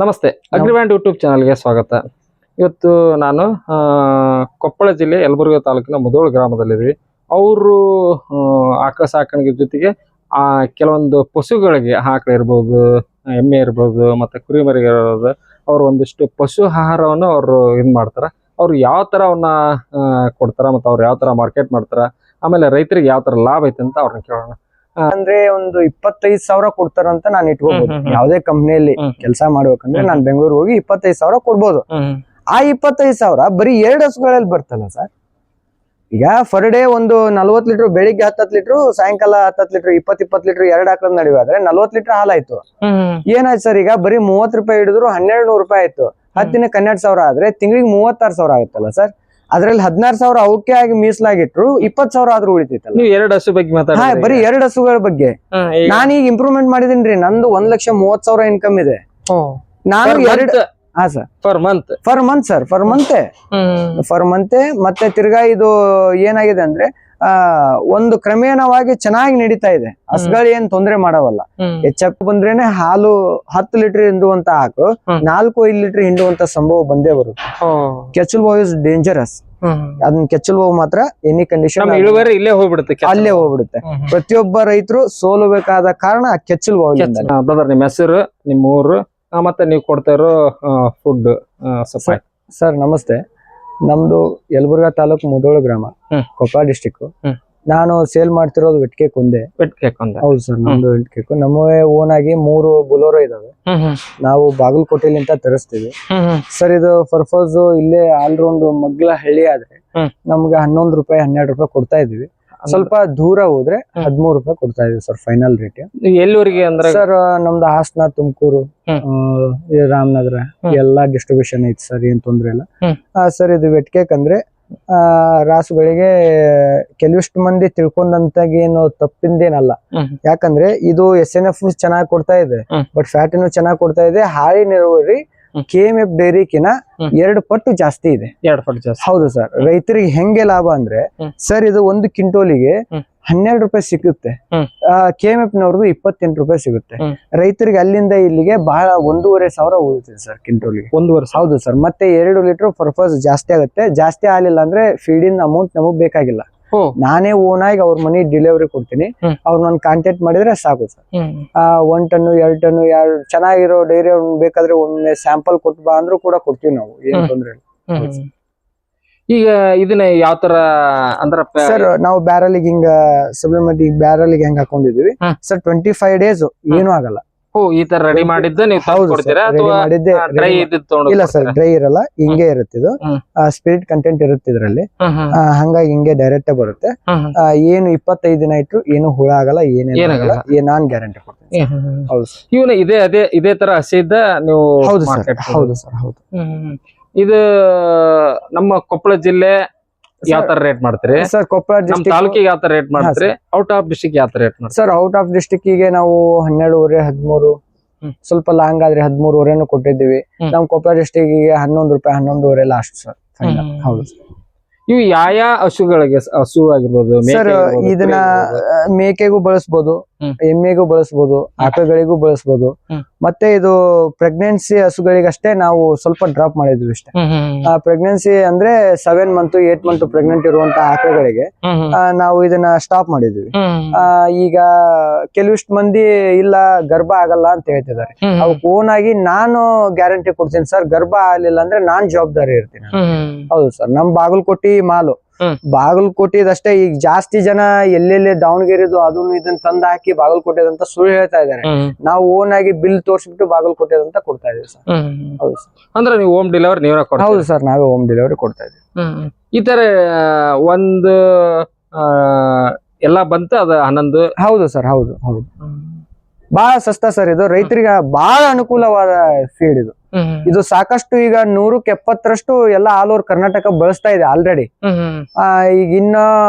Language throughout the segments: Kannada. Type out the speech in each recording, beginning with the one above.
ನಮಸ್ತೆ, ಅಗ್ರಿಬ್ಯಾಂಡ್ ಯೂಟ್ಯೂಬ್ ಚಾನಲ್ಗೆ ಸ್ವಾಗತ. ಇವತ್ತು ನಾನು ಕೊಪ್ಪಳ ಜಿಲ್ಲೆ ಯಲಬುರ್ಗಾ ತಾಲೂಕಿನ ಮುಧೋಳ ಗ್ರಾಮದಲ್ಲಿದ್ದೀವಿ. ಅವರು ಆಕಳ ಸಾಕಾಣಿಕೆ ಜೊತೆಗೆ ಕೆಲವೊಂದು ಪಶುಗಳಿಗೆ ಆಕಳ ಇರ್ಬೋದು, ಎಮ್ಮೆ ಇರ್ಬೋದು, ಮತ್ತೆ ಕುರಿಮರಿ ಇರ್ಬೋದು, ಅವರು ಒಂದಿಷ್ಟು ಪಶು ಆಹಾರವನ್ನು ಅವರು ಇದು ಮಾಡ್ತಾರ. ಅವ್ರು ಯಾವ ತರ ಅವನ್ನ ಕೊಡ್ತಾರ, ಮತ್ತೆ ಅವ್ರು ಯಾವ ತರ ಮಾರ್ಕೆಟ್ ಮಾಡ್ತಾರ, ಆಮೇಲೆ ರೈತರಿಗೆ ಯಾವ ತರ ಲಾಭ ಐತೆ ಅಂತ ಅವ್ರನ್ನ ಕೇಳೋಣ. ಅಂದ್ರೆ ಒಂದು 25,000 ಕೊಡ್ತಾರಂತ ನಾನು ಇಟ್ಕೋಬಹುದು. ಯಾವ್ದೇ ಕಂಪ್ನಿಯಲ್ಲಿ ಕೆಲಸ ಮಾಡ್ಬೇಕಂದ್ರೆ ನಾನು ಬೆಂಗಳೂರು ಹೋಗಿ 25,000 ಕೊಡ್ಬೋದು. ಆ 25,000 ಬರೀ 2 ಹಸುಗಳಲ್ಲಿ ಬರ್ತಲ್ಲ ಸರ್. ಈಗ ಫರ್ ಡೇ ಒಂದು 40 ಲೀಟರ್, ಬೆಳಿಗ್ಗೆ 10 ಲೀಟರ್, ಸಾಯಂಕಾಲ 10 ಲೀಟರ್, 20 ಲೀಟರ್ 2 ಹಾಕೋದ್ ನಡಿವಾದ್ರೆ 40 ಲೀಟರ್ ಹಾಲಾಯ್ತು. ಏನಾಯ್ತು ಸರ್, ಈಗ ಬರೀ 30 ರೂಪಾಯಿ ಹಿಡಿದ್ರು 1,200 ರೂಪಾಯಿ ಆಯ್ತು. 10 ದಿನಕ್ಕೆ 12,000 ಆದ್ರೆ ತಿಂಗಳಿಗೆ 36,000 ಆಗುತ್ತಲ್ಲ ಸರ್. ಅದ್ರಲ್ಲಿ 16,000 ಅವಕ್ಕೆ ಆಗಿ ಮೀಸಲಾಗಿಟ್ರು 20,000 ಆದ್ರೂ ಉಳಿತೈತಲ್ಲ. ನೀವು 2 ಹಸು ಬಗ್ಗೆ ಮಾತಾಡಿ. ಬರೀ 2 ಹಸುಗಳ ಬಗ್ಗೆ ನಾನೀಗ ಇಂಪ್ರೂವ್ಮೆಂಟ್ ಮಾಡಿದೀನಿ. ನಂದು 1,30,30,000 ಇನ್ಕಮ್ ಇದೆ. ನಾನು ಫರ್ ಮಂತ್ ಮತ್ತೆ ತಿರ್ಗಾ ಇದು ಏನಾಗಿದೆ ಅಂದ್ರೆ ಒಂದು ಕ್ರಮೇಣವಾಗಿ ಚೆನ್ನಾಗಿ ನಡೀತಾ ಇದೆ. ಹಸುಗಳು ಏನ್ ತೊಂದ್ರೆ ಮಾಡವಲ್ಲ. ಹೆಚ್ಚಪ್ಪ ಬಂದ್ರೇನೆ ಹಾಲು 10 ಲೀಟರ್ ಹಿಂಡುವಂತ ಹಾಕು 4-5 ಲೀಟರ್ ಹಿಂಡುವಂತ ಸಂಭವ ಬಂದೇ ಬರುತ್ತೆ. ಕೆಚ್ಚಲು ಬಾವು ಇಸ್ ಡೇಂಜರಸ್. ಅದನ್ನ ಕೆಚ್ಚಲು ಬಾವು ಮಾತ್ರ ಎನಿ ಕಂಡೀಷನ್ ಇಲ್ಲೇ ಹೋಗ್ಬಿಡುತ್ತೆ. ಪ್ರತಿಯೊಬ್ಬ ರೈತರು ಸೋಲಬೇಕಾದ ಕಾರಣ ಕೆಚ್ಚಲು ಬಾವು. ಬ್ರದರ್, ನಿಮ್ಮ ಹೆಸರು, ನಿಮ್ಮ ಊರು, ಮತ್ತೆ ನೀವು ಕೊಡ್ತಾ ಇರೋ ಫುಡ್. ಸರ್ ನಮಸ್ತೆ, ನಮ್ದು ಯಲಬುರ್ಗಾ ತಾಲೂಕು ಮುಧೋಳ ಗ್ರಾಮ, ಕೊಪ್ಪಳ ಡಿಸ್ಟಿಕ್. ನಾನು ಸೇಲ್ ಮಾಡ್ತಿರೋದು ವೆಟ್ ಕೇಕ್ ಒಂದೇ. ಹೌದು ಸರ್, ನಮ್ದು ವೆಟ್ ಕೇಕ್. ನಮ್ಮವೇ ಓನ್ ಆಗಿ 3 ಬುಲೋರೋ ಇದಾವೆ. ನಾವು ಬಾಗಲಕೋಟೆಲಿಂದ ತರಿಸ್ತೀವಿ ಸರ್. ಇದು ಪರ್ಪಸ್ ಇಲ್ಲೇ ಆಲ್ರೌಂಡ್ ಮಗ್ಲ ಹಳ್ಳಿ ಆದ್ರೆ ನಮ್ಗೆ 11 ರೂಪಾಯಿ 12 ರೂಪಾಯಿ ಕೊಡ್ತಾ ಇದೀವಿ. ಸ್ವಲ್ಪ ದೂರ ಹೋದ್ರೆ 13 ರೂಪಾಯಿ ಕೊಡ್ತಾ ಇದೀವಿ ಸರ್, ಫೈನಲ್ ರೇಟ್. ಎಲ್ಲಿವರೆಗೆ ಅಂದ್ರೆ ಸರ್ ನಮ್ದು ಹಾಸನ, ತುಮಕೂರು, ರಾಮನಗರ ಎಲ್ಲಾ ಡಿಸ್ಟ್ರಿಬ್ಯೂಷನ್ ಐತಿ ಸರ್, ಏನ್ ತೊಂದ್ರೆ ಇಲ್ಲ. ಸರ್ ಇದು ವೆಟ್ ಕೇಕ್ ಅಂದ್ರೆ ರಾಸುಗಳಿಗೆ ಕೆಲವಿಷ್ಟು ಮಂದಿ ತಿಳ್ಕೊಂಡಂತಾಗೇನು ತಪ್ಪಿಂದೇನಲ್ಲ. ಯಾಕಂದ್ರೆ ಇದು SNF ಚೆನ್ನಾಗಿ ಕೊಡ್ತಾ ಇದೆ, ಬಟ್ ಫ್ಯಾಟಿನೂ ಚೆನ್ನಾಗಿ ಕೊಡ್ತಾ ಇದೆ. ಹಾಲಿನ ಇಳುವರಿ KMF ಡೈರಿಕಿನ 2 ಪಟ್ಟು ಜಾಸ್ತಿ ಇದೆ. 2 ಪಟ್ಟು ಜಾಸ್ತಿ. ಹೌದು ಸರ್. ರೈತರಿಗೆ ಹೆಂಗೆ ಲಾಭ ಅಂದ್ರೆ ಸರ್, ಇದು 1 ಕ್ವಿಂಟೋಲಿಗೆ 12 ರೂಪಾಯಿ ಸಿಗುತ್ತೆ. KMF ನವ್ರದ್ದು 28 ರೂಪಾಯಿ ಸಿಗುತ್ತೆ. ರೈತರಿಗೆ ಅಲ್ಲಿಂದ ಇಲ್ಲಿಗೆ ಬಹಳ 1,500 ಉಳಿತದೆ ಸರ್ ಕ್ವಿಂಟೋಲಿಗೆ. 1,500. ಹೌದು ಸರ್. ಮತ್ತೆ 2 ಲೀಟರ್ ಪರ್ಪಸ್ ಜಾಸ್ತಿ ಆಗುತ್ತೆ. ಜಾಸ್ತಿ ಆಗಿಲ್ಲ ಅಂದ್ರೆ ಫೀಡಿನ ಅಮೌಂಟ್ ನಮಗ್ ಬೇಕಾಗಿಲ್ಲ. ನಾನೇ ಓನ್ ಆಗಿ ಅವ್ರ ಮನಿ ಡೆಲಿವರಿ ಕೊಡ್ತೀನಿ. ಅವ್ರು ನನ್ ಕಾಂಟ್ಯಾಕ್ಟ್ ಮಾಡಿದ್ರೆ ಸಾಕು ಸರ್. 1 ಟನ್ 2 ಟನ್ ಯಾರು ಚೆನ್ನಾಗಿರೋ ಡೈರಿ ಬೇಕಾದ್ರೆ ಒಮ್ಮೆ ಸ್ಯಾಂಪಲ್ ಕೊಟ್ಟು ಬಾ ಅಂದ್ರೂ ಕೂಡ ಕೊಡ್ತೀವಿ ನಾವು, ಏನ್ ತೊಂದ್ರೆ ಇಲ್ಲ. ಈಗ ಇದನ್ನ ಯಾವ ತರ ಅಂದ್ರ ಸರ್, ನಾವು ಬ್ಯಾರಲಿಗೆ ಹಿಂಗ ಸಪ್ಲಿಮೆಂಟ್ ಬ್ಯಾರಲಿಗೆ ಹೆಂಗ್ ಹಾಕೊಂಡಿದೀವಿ ಸರ್. 25 ಡೇಸ್ ಏನು ಆಗಲ್ಲ. ಈ ತರ ರೆಡಿ ಮಾಡಿದ್ದ ನೀವು ಕೊಡ್ತೀರಾ? ಇಲ್ಲ ಸರ್, ಡ್ರೈ ಇರಲ್ಲ, ಹಿಂಗೆ ಇರುತ್ತೆ. ಇದು ಸ್ಪಿರಿಟ್ ಕಂಟೆಂಟ್ ಇರುತ್ತೆ ಇದ್ರಲ್ಲಿ. ಹಂಗಾಗಿ ಹಿಂಗೆ ಡೈರೆಕ್ಟ್ ಬರುತ್ತೆ. ಏನು 25 ದಿನ ಇಟ್ಟು ಏನು ಹುಳ ಆಗಲ್ಲ, ಏನೇನಾಗಲ್ಲ, ನಾನ್ ಗ್ಯಾರಂಟಿ ಕೊಡ್ತೀನಿ. ಹೌದು ಸರ್. ಇವನು ಇದೇ ತರ ಹಸಿದ್ದ ನೀವು? ಹೌದು ಸರ್. ಹೌದು ಸರ್. ಹೌದು. ಇದು ನಮ್ಮ ಕೊಪ್ಪಳ ಜಿಲ್ಲೆ ಯಾವ ತರ ರೇಟ್ ಮಾಡ್ತೀರಿ ಸರ್? ಕೊಪ್ಪಳ ಡಿಸ್ಟ್ರಿಕ್ಟ್ ತಾಲೂಕಿಗೆ ಯಾವ ತರ ರೇಟ್ ಮಾಡ್ತೀರಿ? ಔಟ್ ಆಫ್ ಡಿಸ್ಟ್ರಿಕ್ಟ್ ಯಾವ ತರ ರೇಟ್ ಮಾಡ್ತೀರಿ ಸರ್? ಔಟ್ ಆಫ್ ಡಿಸ್ಟ್ರಿಕ್ಟ್ ಗೆ ನಾವು 12.5 13, ಸ್ವಲ್ಪ ಲಾಂಗ್ ಆದ್ರೆ 13.5 ಕೊಟ್ಟಿದ್ದೀವಿ. ನಮ್ ಕೊಪ್ಪಳ ಡಿಸ್ಟ್ರಿಕ್ಟ್ ಗೆ 11 ರೂಪಾಯಿ 11.5 ಲಾಸ್ಟ್ ಸರ್. ಹೌದು. ಇವು ಯಾವ ಹಸುಗಳಿಗೆ? ಹಸು ಆಗಿರ್ಬೋದು ಸರ್, ಇದನ್ನ ಮೇಕೆಗೂ ಬಳಸ್ಬೋದು, ಎಮ್ಮೆಗೂ ಬಳಸ್ಬೋದು, ಆಕಳುಗಳಿಗೂ ಬಳಸ್ಬೋದು. ಮತ್ತೆ ಇದು ಪ್ರೆಗ್ನೆನ್ಸಿ ಹಸುಗಳಿಗಷ್ಟೇ ನಾವು ಸ್ವಲ್ಪ ಡ್ರಾಪ್ ಮಾಡಿದ್ವಿ ಇಷ್ಟೇ. ಪ್ರೆಗ್ನೆನ್ಸಿ ಅಂದ್ರೆ 7 ಮಂತ್ 8 ಮಂತ್ ಪ್ರೆಗ್ನೆಂಟ್ ಇರುವಂತ ಆಕಳುಗಳಿಗೆ ನಾವು ಇದನ್ನ ಸ್ಟಾಪ್ ಮಾಡಿದ್ವಿ. ಈಗ ಕೆಲವಿಷ್ಟು ಮಂದಿ ಇಲ್ಲ ಗರ್ಭ ಆಗಲ್ಲ ಅಂತ ಹೇಳ್ತಿದ್ದಾರೆ. ಅವಕ್ಕೆ ಓನ್ ಆಗಿ ನಾನು ಗ್ಯಾರಂಟಿ ಕೊಡ್ತೀನಿ ಸರ್, ಗರ್ಭ ಆಗ್ಲಿಲ್ಲ ಅಂದ್ರೆ ನಾನ್ ಜವಾಬ್ದಾರಿ ಇರ್ತೀನಿ. ಹೌದು ಸರ್. ನಮ್ ಬಾಗಲಕೋಟೆ ಮಾಲು, ಬಾಗಲಕೋಟೆದಷ್ಟೇ. ಈಗ ಜಾಸ್ತಿ ಜನ ಎಲ್ಲೆಲ್ಲಿ ದಾವಣಗೆರೆದು ಅದನ್ನು ಇದನ್ನ ತಂದು ಹಾಕಿ ಬಾಗಲಕೋಟೆದಂತ ಸುಳ್ಳು ಹೇಳ್ತಾ ಇದಾರೆ. ನಾವು ಓನ್ ಆಗಿ ಬಿಲ್ ತೋರ್ಸ್ಬಿಟ್ಟು ಬಾಗಲಕೋಟೆದಂತ ಕೊಡ್ತಾ ಇದೀವಿ ಸರ್. ಹೌದು ಸರ್. ಅಂದ್ರೆ ನೀವು ಹೋಮ್ ಡೆಲಿವರಿ ನೀವೇ ಕೊಡ್ತೀರಾ? ಹೌದು ಸರ್, ನಾವೇ ಹೋಮ್ ಡೆಲಿವರಿ ಕೊಡ್ತಾ ಇದೀವಿ. ಈ ತರ ಒಂದು ಎಲ್ಲ ಬಂತು ಅದು 11. ಹೌದು ಸರ್. ಹೌದು. ಹೌದು. ಬಹಳ ಸಸ್ತಾ ಸರ್. ಇದು ರೈತರಿಗೆ ಬಹಳ ಅನುಕೂಲವಾದ ಫೀಡ್ ಇದು. ಇದು ಸಾಕಷ್ಟು ಈಗ 100ಕ್ಕೆ 70ರಷ್ಟು ಎಲ್ಲ ಆಲ್ ಓವರ್ ಕರ್ನಾಟಕ ಬಳಸ್ತಾ ಇದೆ ಆಲ್ರೆಡಿ. ಈಗ ಇನ್ನ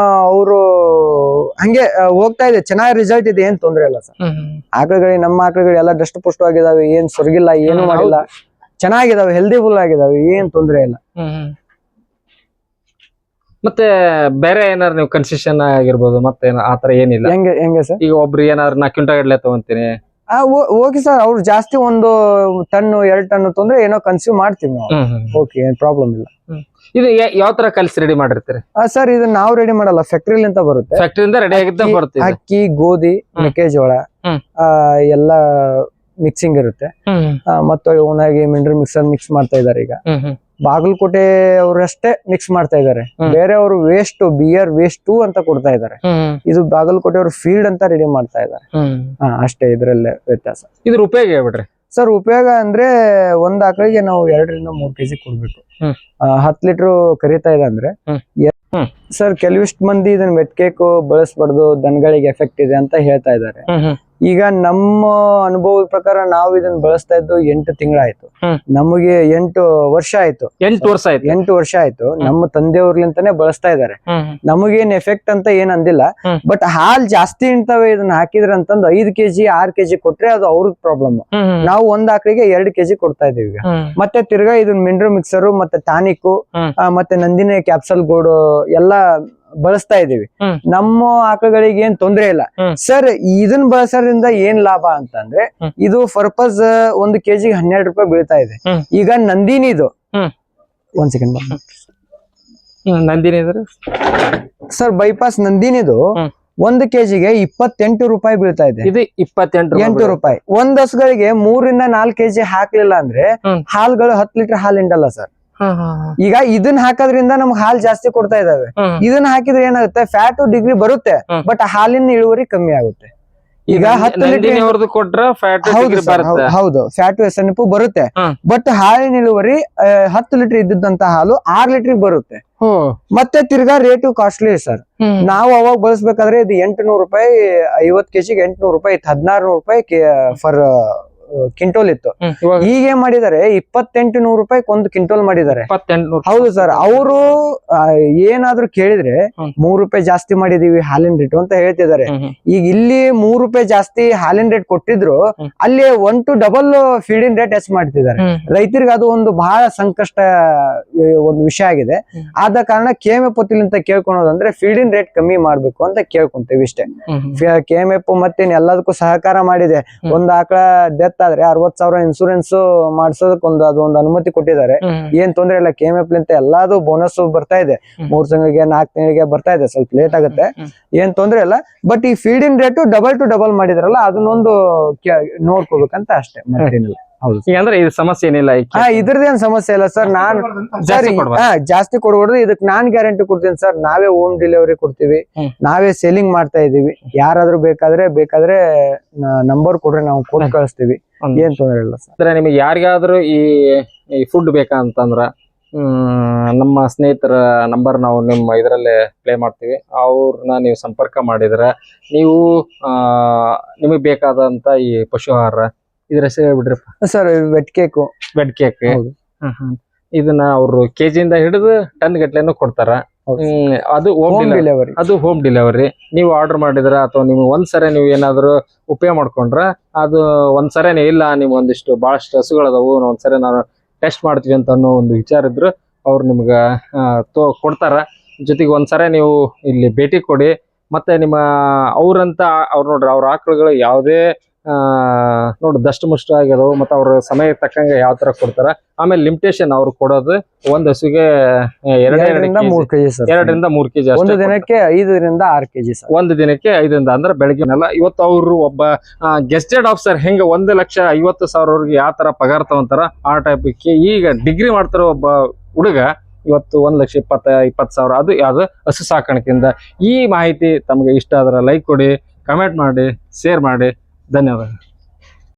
ಅವರು ಹಂಗೆ ಹೋಗ್ತಾ ಇದೆ, ಚೆನ್ನಾಗಿ ರಿಸಲ್ಟ್ ಇದೆ, ಏನ್ ತೊಂದ್ರೆ ಇಲ್ಲ ಸರ್. ಆಕಳುಗಳಿಗೆ, ನಮ್ಮ ಆಕಳುಗಳು ಎಲ್ಲ ದಷ್ಟ ಪುಷ್ಟವಾಗಿದಾವೆ, ಏನ್ ಸೊರಗಿಲ್ಲ, ಏನು ಮಾಡಿಲ್ಲ, ಚೆನ್ನಾಗಿದಾವೆ, ಹೆಲ್ದಿ ಫುಲ್ ಆಗಿದಾವೆ, ಏನ್ ತೊಂದ್ರೆ ಇಲ್ಲ. ಮತ್ತೆ ಬೇರೆ ಏನಾರು ನೀವು ಕನ್ಸೆಷನ್ ಆಗಿರ್ಬೋದು ಮತ್ತೆ ಆತರ ಏನಿಲ್ಲ? ಹೆಂಗೆ ಸರ್? ಈಗ ಒಬ್ರು ಏನಾದ್ರು 4 ಕ್ವಿಂಟಲ್ ಗಡ್ಲೆ ತಗೊಂತೀನಿ, ಓಕೆ ಸರ್, ಅವ್ರು ಜಾಸ್ತಿ 1 ಟನ್ 2 ಟನ್ ತೊಂದ್ರೆ ಏನೋ ಕನ್ಸ್ಯೂಮ್ ಮಾಡ್ತೀವಿ ನಾವು. ಓಕೆ, ಏನ್ ಪ್ರಾಬ್ಲಮ್ ಇಲ್ಲ. ಇದು ಯಾವ ತರ ಕಲ್ಸಿ ರೆಡಿ ಮಾಡಿರ್ತೀರಿ ಸರ್? ಇದು ನಾವು ರೆಡಿ ಮಾಡಲ್ಲ, ಫ್ಯಾಕ್ಟ್ರಿಲಿ ಅಂತ ಬರುತ್ತೆ. ಫ್ಯಾಕ್ಟ್ರಿಯಿಂದ ರೆಡಿ ಆಗಿದ್ದ ಬರುತ್ತೆ. ಅಕ್ಕಿ, ಗೋಧಿ, ಮೆಕ್ಕೆಜೋಳ ಎಲ್ಲ ಮಿಕ್ಸಿಂಗ್ ಇರುತ್ತೆ. ಮತ್ತೆ ಓನಾಗಿ ಮಿನರಲ್ ಮಿಕ್ಸರ್ ಮಿಕ್ಸ್ ಮಾಡ್ತಾ ಇದಾರೆ ಈಗ. ಬಾಗಲಕೋಟೆ ಅವರಷ್ಟೇ ಮಿಕ್ಸ್ ಮಾಡ್ತಾ ಇದಾರೆ, ಬೇರೆ ಅವರು ವೇಸ್ಟ್, ಬಿಯರ್ ವೇಸ್ಟ್ ಅಂತ ಕೊಡ್ತಾ ಇದಾರೆ. ಇದು ಬಾಗಲಕೋಟೆ ಅವ್ರ ಫೀಲ್ಡ್ ಅಂತ ರೆಡಿ ಮಾಡ್ತಾ ಇದಾರೆ. ಅಷ್ಟೇ ಇದ್ರಲ್ಲೇ ವ್ಯತ್ಯಾಸ. ಇದ್ರ ಉಪಯೋಗ ಹೇಳ್ಬಿಡ್ರಿ ಸರ್. ಉಪಯೋಗ ಅಂದ್ರೆ ಒಂದ್ ಆಕಳಿಗೆ ನಾವು 2 ರಿಂದ 3 ಕೆಜಿ ಕೊಡ್ಬೇಕು. 10 ಲೀಟರ್ ಕರೀತಾ ಇದೆ ಅಂದ್ರೆ ಸರ್, ಕೆಲವಿಷ್ಟು ಮಂದಿ ಇದನ್ನ ವೆಟ್ ಕೇಕ್ ಬಳಸಬಾರ್ದು, ದನಗಳಿಗೆ ಎಫೆಕ್ಟ್ ಇದೆ ಅಂತ ಹೇಳ್ತಾ ಇದ್ದಾರೆ. ಈಗ ನಮ್ಮ ಅನುಭವದ ಪ್ರಕಾರ ನಾವು ಇದನ್ನ ಬಳಸ್ತಾ ಇದ್ದು 8 ತಿಂಗಳಾಯ್ತು. ನಮಗೆ 8 ವರ್ಷ ಆಯ್ತು. 8 ವರ್ಷ ಆಯ್ತು. ನಮ್ಮ ತಂದೆಯವ್ರಲಿಂತಾನೆ ಬಳಸ್ತಾ ಇದಾರೆ. ನಮಗೇನ್ ಎಫೆಕ್ಟ್ ಅಂತ ಏನ್ ಅಂದಿಲ್ಲ. ಬಟ್ ಹಾಲ್ ಜಾಸ್ತಿ ಇಂತವೆ ಇದನ್ನ ಹಾಕಿದ್ರ ಅಂತಂದು 5 ಕೆಜಿ 6 ಕೆಜಿ ಕೊಟ್ರೆ ಅದು ಅವ್ರದ್ ಪ್ರಾಬ್ಲಮ್. ನಾವು ಒಂದ್ ಆಕಳಿಗೆ 2 ಕೆಜಿ ಕೊಡ್ತಾ ಇದೀವಿ ಈಗ. ಮತ್ತೆ ತಿರ್ಗಾ ಇದನ್ನ ಮಿನರಲ್ ಮಿಕ್ಸರ್ ಮತ್ತೆ ಟಾನಿಕ್ ಮತ್ತೆ ನಂದಿನಿ ಕ್ಯಾಪ್ಸಲ್ ಗೋಡು ಎಲ್ಲಾ ಬಳಸ್ತಾ ಇದೀವಿ. ನಮ್ಮ ಆಕಳಿಗಳಿಗೆ ಏನ್ ತೊಂದ್ರೆ ಇಲ್ಲ ಸರ್. ಇದನ್ನ ಬಳಸೋದ್ರಿಂದ ಏನ್ ಲಾಭ ಅಂತಂದ್ರೆ, ಇದು ಪರ್ಪಸ್ 1 ಕೆಜಿ 12 ರೂಪಾಯಿ ಬೀಳ್ತಾ ಇದೆ. ಈಗ ನಂದಿನಿದು 1 ಸೆಕೆಂಡ್ ನಂದಿನಿ ಸರ್, ಬೈಪಾಸ್ ನಂದಿನಿದು 1 ಕೆಜಿಗೆ 28 ರೂಪಾಯಿ ಬೀಳ್ತಾ ಇದೆ. ಇದು 28 ರೂಪಾಯಿ. ಒಂದ್ ಹಸುಗಳಿಗೆ 3 ರಿಂದ 4 ಕೆಜಿ ಹಾಕ್ಲಿಲ್ಲ ಅಂದ್ರೆ ಹಾಲ್ಗಳು 10 ಲೀಟರ್ ಹಾಲ್ ಹಿಂಡಲ್ಲ ಸರ್. ಈಗ ಇದನ್ನ ಹಾಕೋದ್ರಿಂದ ನಮ್ಗೆ ಹಾಲ್ ಜಾಸ್ತಿ ಕೊಡ್ತಾ ಇದಾವೆ. ಇದನ್ನ ಹಾಕಿದ್ರೆ ಏನಾಗುತ್ತೆ, ಫ್ಯಾಟ್ ಡಿಗ್ರಿ ಬರುತ್ತೆ, ಬಟ್ ಹಾಲಿನ ಇಳುವರಿ ಕಮ್ಮಿ ಆಗುತ್ತೆ. ಈಗ 10 ಲೀಟರ್ ಕೊಟ್ರ ಹೌದು, ಫ್ಯಾಟ್ SNF ಬರುತ್ತೆ, ಬಟ್ ಹಾಲಿನ ಇಳುವರಿ 10 ಲೀಟರ್ ಇದ್ದಂತ ಹಾಲು 6 ಲೀಟರ್ ಬರುತ್ತೆ. ಮತ್ತೆ ತಿರ್ಗಾ ರೇಟು ಕಾಸ್ಟ್ಲಿ ಸರ್. ನಾವು ಅವಾಗ ಬಳಸ್ಬೇಕಾದ್ರೆ ಇದು 800 ರೂಪಾಯಿ 50 ಕೆಜಿಗೆ 800 ರೂಪಾಯಿ ಇತ್ತು. 1600 ರೂಪಾಯಿ ಫರ್ ಕ್ವಿಂಟೋಲ್ ಇತ್ತು. ಈಗ ಏನ್ ಮಾಡಿದಾರೆ 2800 ರೂಪಾಯಿ 1 ಕ್ವಿಂಟೋಲ್ ಮಾಡಿದ್ದಾರೆ. ಹೌದು ಸರ್. ಅವರು ಏನಾದ್ರು ಕೇಳಿದ್ರೆ 3 ರೂಪಾಯಿ ಜಾಸ್ತಿ ಮಾಡಿದೀವಿ ಹಾಲಿನ ರೇಟ್ ಅಂತ ಹೇಳ್ತಿದ್ದಾರೆ. ಈಗ ಇಲ್ಲಿ 3 ರೂಪಾಯಿ ಜಾಸ್ತಿ ಹಾಲಿನ ರೇಟ್ ಕೊಟ್ಟಿದ್ರು, ಅಲ್ಲಿ 1 to ಡಬಲ್ ಫೀಡಿನ ರೇಟ್ ಹೆಚ್ಚು ಮಾಡ್ತಿದ್ದಾರೆ. ರೈತರಿಗೆ ಅದು ಒಂದು ಬಹಳ ಸಂಕಷ್ಟ ಒಂದು ವಿಷಯ ಆಗಿದೆ. ಆದ ಕಾರಣ KMF ಅಂತ ಕೇಳ್ಕೊಳೋದಂದ್ರೆ ಫೀಡಿನ ರೇಟ್ ಕಮ್ಮಿ ಮಾಡ್ಬೇಕು ಅಂತ ಕೇಳ್ಕೊಂತೀವಿ ಇಷ್ಟೇ. KMF ಮತ್ತೆ ಎಲ್ಲದಕ್ಕೂ ಸಹಕಾರ ಮಾಡಿದೆ. ಒಂದ್ ಆಕಳ ಡೆತ್ ಆದ್ರೆ 60,000 ಇನ್ಸೂರೆನ್ಸ್ ಮಾಡ್ಸೋದಕ್ಕೆ ಅದೊಂದು ಅನುಮತಿ ಕೊಟ್ಟಿದ್ದಾರೆ. ಏನ್ ತೊಂದ್ರೆ ಇಲ್ಲ. KMF ಅಂತ ಎಲ್ಲಾದು ಬೋನಸ್ ಬರ್ತಾ ಇದೆ. 3 ತಿಂಗಳಿಗೆ 4 ತಿಂಗಳಿಗೆ ಬರ್ತಾ ಇದೆ. ಸ್ವಲ್ಪ ಲೇಟ್ ಆಗುತ್ತೆ, ಏನ್ ತೊಂದ್ರೆ ಇಲ್ಲ. ಬಟ್ ಈ ಫೀಡಿನ ರೇಟ್ ಡಬಲ್ ಟು ಡಬಲ್ ಮಾಡಿದ್ರಲ್ಲ, ಅದನ್ನೊಂದು ನೋಡ್ಕೋಬೇಕಂತ ಅಷ್ಟೇ, ಮತ್ತೇನಿಲ್ಲ. ಹೌದು. ಅಂದ್ರೆ ಇದು ಸಮಸ್ಯೆ ಏನಿಲ್ಲ. ಇದ್ರದ್ದೇನ್ ಸಮಸ್ಯೆ ಇಲ್ಲ ಸರ್. ನಾನ್ ಜಾಸ್ತಿ ಕೊಡ್ಬಾರ್ದು. ಇದಕ್ ನಾನ್ ಗ್ಯಾರಂಟಿ ಕೊಡ್ತೀನಿ ಸರ್. ನಾವೇ ಹೋಮ್ ಡೆಲಿವರಿ ಕೊಡ್ತೀವಿ, ನಾವೇ ಸೇಲಿಂಗ್ ಮಾಡ್ತಾ ಇದೀವಿ. ಯಾರಾದ್ರೂ ಬೇಕಾದ್ರೆ ನಂಬರ್ ಕೊಡ್ರೆ ನಾವು ಕೊಟ್ಟು ಕಳಿಸ್ತೀವಿ. ಏನ್ ತೊಂದ್ರೆ ಇಲ್ಲ ಸರ್. ಅಂದ್ರೆ ನಿಮಗೆ ಯಾರಿಗಾದ್ರೂ ಈ ಫುಡ್ ಬೇಕಂತಂದ್ರ ನಮ್ಮ ಸ್ನೇಹಿತರ ನಂಬರ್ ನಾವು ನಿಮ್ಮ ಇದರಲ್ಲೇ ಪ್ಲೇ ಮಾಡ್ತೀವಿ. ಅವ್ರನ್ನ ನೀವು ಸಂಪರ್ಕ ಮಾಡಿದ್ರೆ ನೀವು ನಿಮಗೆ ಬೇಕಾದಂತ ಈ ಪಶು ಆಹಾರ ಇದ್ರ ಹೆಸರು ಹೇಳ್ಬಿಡ್ರಪ್ಪ ಸರ್. ವೆಟ್ ಕೇಕ್ ಇದನ್ನ ಅವರು ಕೆಜಿಯಿಂದ ಹಿಡಿದು ಟನ್ ಗಟ್ಲೆನೂ ಕೊಡ್ತಾರ. ಅದು ಹೋಮ್ ಡೆಲಿವರಿ. ನೀವು ಆರ್ಡರ್ ಮಾಡಿದ್ರ ಅಥವಾ ನೀವು ಒಂದ್ಸರಿ ನೀವು ಏನಾದ್ರು ಉಪಯೋಗ ಮಾಡ್ಕೊಂಡ್ರ ಅದು ಒಂದ್ಸರಿನೇ ಇಲ್ಲ, ನೀವು ಒಂದಿಷ್ಟು ಬಹಳಷ್ಟು ಹಸುಗಳದಾವು, ಒಂದ್ಸರಿ ನಾನು ಟೆಸ್ಟ್ ಮಾಡ್ತೀವಿ ಅಂತ ಅನ್ನೋ ಒಂದು ವಿಚಾರ ಇದ್ರು ಅವ್ರು ನಿಮ್ಗ ಕೊಡ್ತಾರ. ಜೊತೆಗೆ ಒಂದ್ಸರಿ ನೀವು ಇಲ್ಲಿ ಭೇಟಿ ಕೊಡಿ. ಮತ್ತೆ ನಿಮ್ಮ ಅವ್ರು ನೋಡ್ರಿ, ಅವ್ರ ಆಕಳುಗಳು ಯಾವುದೇ ನೋಡಿ ದಷ್ಟು ಮುಷ್ಟ ಆಗ್ಯದವು. ಮತ್ತೆ ಅವ್ರ ಸಮಯ ತಕ್ಕಂಗೆ ಯಾವ ತರ ಕೊಡ್ತಾರ. ಆಮೇಲೆ ಲಿಮಿಟೇಷನ್ ಅವ್ರು ಕೊಡೋದು ಒಂದ್ ಹಸುಗೆ 2 ರಿಂದ 3 ಕೆಜಿ ಒಂದು ದಿನಕ್ಕೆ 5 ರಿಂದ 6 ಕೆಜಿ ಒಂದು ದಿನಕ್ಕೆ 5 ರಿಂದ ಅಂದ್ರೆ ಬೆಳಗ್ಗೆನೆಲ್ಲ. ಇವತ್ತು ಅವರು ಒಬ್ಬ ಗೆಸ್ಟೆಡ್ ಆಫೀಸರ್ ಹೆಂಗ 1,50,000 ಯಾವ ತರ ಪಗಾರ ತಗೊಂತಾರ ಆ ಟೈಪಕ್ಕೆ ಈಗ ಡಿಗ್ರಿ ಮಾಡ್ತಾರ ಒಬ್ಬ ಹುಡುಗ ಇವತ್ತು 1,20,000 ಅದು ಯಾವ್ದು ಹಸು ಸಾಕಾಣಿಕೆಯಿಂದ. ಈ ಮಾಹಿತಿ ತಮಗೆ ಇಷ್ಟ ಆದ್ರೆ ಲೈಕ್ ಕೊಡಿ, ಕಮೆಂಟ್ ಮಾಡಿ, ಶೇರ್ ಮಾಡಿ. ಧನ್ಯವಾದ.